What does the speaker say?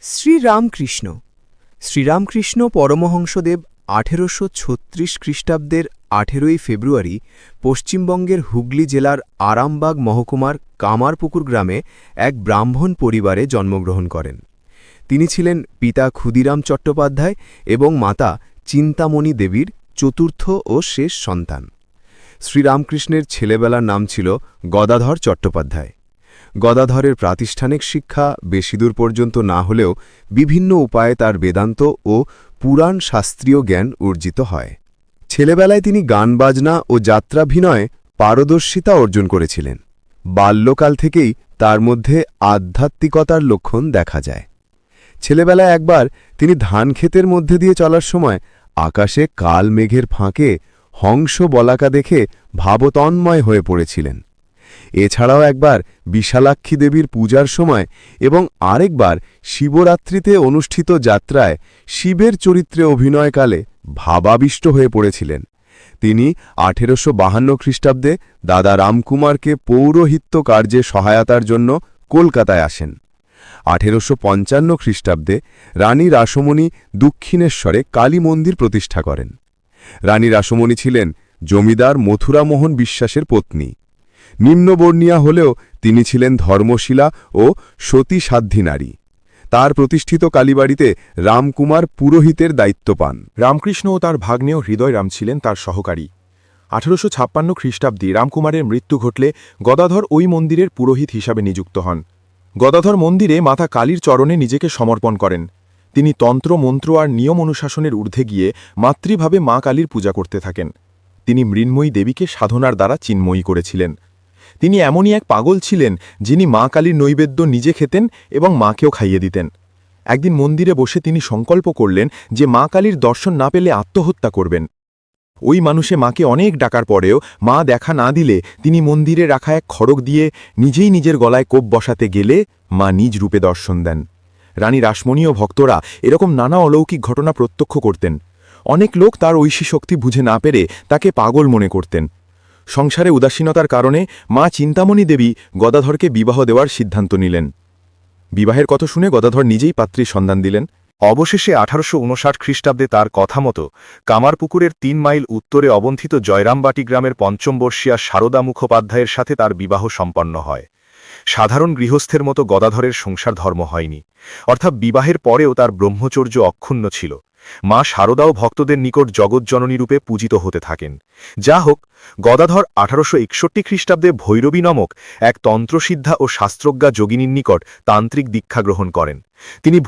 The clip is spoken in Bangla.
শ্রীরামকৃষ্ণ শ্রীরামকৃষ্ণ পরমহংসদেব ১৮৩৬ খ্রিস্টাব্দের ১৮ই ফেব্রুয়ারি পশ্চিমবঙ্গের হুগলি জেলার আরামবাগ মহকুমার কামারপুকুর গ্রামে এক ব্রাহ্মণ পরিবারে জন্মগ্রহণ করেন। তিনি ছিলেন পিতা ক্ষুদিরাম চট্টোপাধ্যায় এবং মাতা চিন্তামণি দেবীর চতুর্থ ও শেষ সন্তান। শ্রীরামকৃষ্ণের ছেলেবেলার নাম ছিল গদাধর চট্টোপাধ্যায়। গদাধরের প্রাতিষ্ঠানিক শিক্ষা বেশিদূর পর্যন্ত না হলেও বিভিন্ন উপায়ে তার বেদান্ত ও পুরাণ শাস্ত্রীয় জ্ঞান অর্জিত হয়। ছেলেবেলায় তিনি গান বাজনা ও যাত্রাভিনয়ে পারদর্শিতা অর্জন করেছিলেন। বাল্যকাল থেকেই তার মধ্যে আধ্যাত্মিকতার লক্ষণ দেখা যায়। ছেলেবেলায় একবার তিনি ধান ক্ষেতের মধ্যে দিয়ে চলার সময় আকাশে কাল মেঘের ফাঁকে হংস বলাকা দেখে ভাবতন্ময় হয়ে পড়েছিলেন। এছাড়াও একবার বিশালাক্ষী দেবীর পূজার সময় এবং আরেকবার শিবরাত্রিতে অনুষ্ঠিত যাত্রায় শিবের চরিত্রে অভিনয়কালে ভাবাবিষ্ট হয়ে পড়েছিলেন। তিনি ১৮৫২ খ্রিস্টাব্দে দাদা রামকুমারকে পৌরোহিত্য কার্যে সহায়তার জন্য কলকাতায় আসেন। ১৮৫৫ খ্রিস্টাব্দে রানী রাসমণি দক্ষিণেশ্বরে কালী মন্দির প্রতিষ্ঠা করেন। রানী রাসমণি ছিলেন জমিদার মথুরামোহন বিশ্বাসের পত্নী। নিম্নবর্ণীয়া হলেও তিনি ছিলেন ধর্মশীলা ও সতী সাধ্বী নারী। তার প্রতিষ্ঠিত কালীবাড়িতে রামকুমার পুরোহিতের দায়িত্ব পান। রামকৃষ্ণ ও তার ভাগ্নেয় হৃদয়রাম ছিলেন তার সহকারী। ১৮৫৬ খ্রিস্টাব্দে রামকুমারের মৃত্যু ঘটলে গদাধর ওই মন্দিরের পুরোহিত হিসাবে নিযুক্ত হন। গদাধর মন্দিরে মাতা কালীর চরণে নিজেকে সমর্পণ করেন। তিনি তন্ত্র মন্ত্র আর নিয়ম অনুশাসনের ঊর্ধ্বে গিয়ে মাতৃভাবে মা কালীর পূজা করতে থাকেন। তিনি মৃন্ময়ী দেবীকে সাধনার দ্বারা চিন্ময়ী করেছিলেন। তিনি এমনই এক পাগল ছিলেন যিনি মা কালীর নৈবেদ্য নিজে খেতেন এবং মাকেও খাইয়ে দিতেন। একদিন মন্দিরে বসে তিনি সংকল্প করলেন যে মা কালীর দর্শন না পেলে আত্মহত্যা করবেন। ওই মানুষে মাকে অনেক ডাকার পরেও মা দেখা না দিলে তিনি মন্দিরে রাখা এক খড়গ দিয়ে নিজেই নিজের গলায় কোপ বসাতে গেলে মা নিজ রূপে দর্শন দেন। রানী রাসমণি ও ভক্তরা এরকম নানা অলৌকিক ঘটনা প্রত্যক্ষ করতেন। অনেক লোক তার ঐশী শক্তি বুঝে না পেরে তাকে পাগল মনে করতেন। সংসারে উদাসীনতার কারণে মা চিন্তামণি দেবী গদাধরকে বিবাহ দেওয়ার সিদ্ধান্ত নিলেন। বিবাহের কথা শুনে গদাধর নিজেই পাত্রীর সন্ধান দিলেন। অবশেষে ১৮৫৯ খ্রিস্টাব্দে তার কথা মতো কামারপুকুরের ৩ মাইল উত্তরে অবস্থিত জয়রামবাটি গ্রামের পঞ্চমবর্ষীয়া শারদা মুখোপাধ্যায়ের সাথে তার বিবাহ সম্পন্ন হয়। সাধারণ গৃহস্থের মতো গদাধরের সংসার ধর্ম হয়নি, অর্থাৎ বিবাহের পরেও তার ব্রহ্মচর্য অক্ষুণ্ণ ছিল। মা শারদাও ভক্তদের নিকট জগজ্জননী রূপে পূজিত হতে থাকেন। যা হোক, গদাধর ১৮৬১ খ্রিস্টাব্দে ভৈরবী নামক এক তন্ত্রসিদ্ধা ও শাস্ত্রজ্ঞা যোগিনীর নিকট তান্ত্রিক দীক্ষা গ্রহণ করেন। তিনি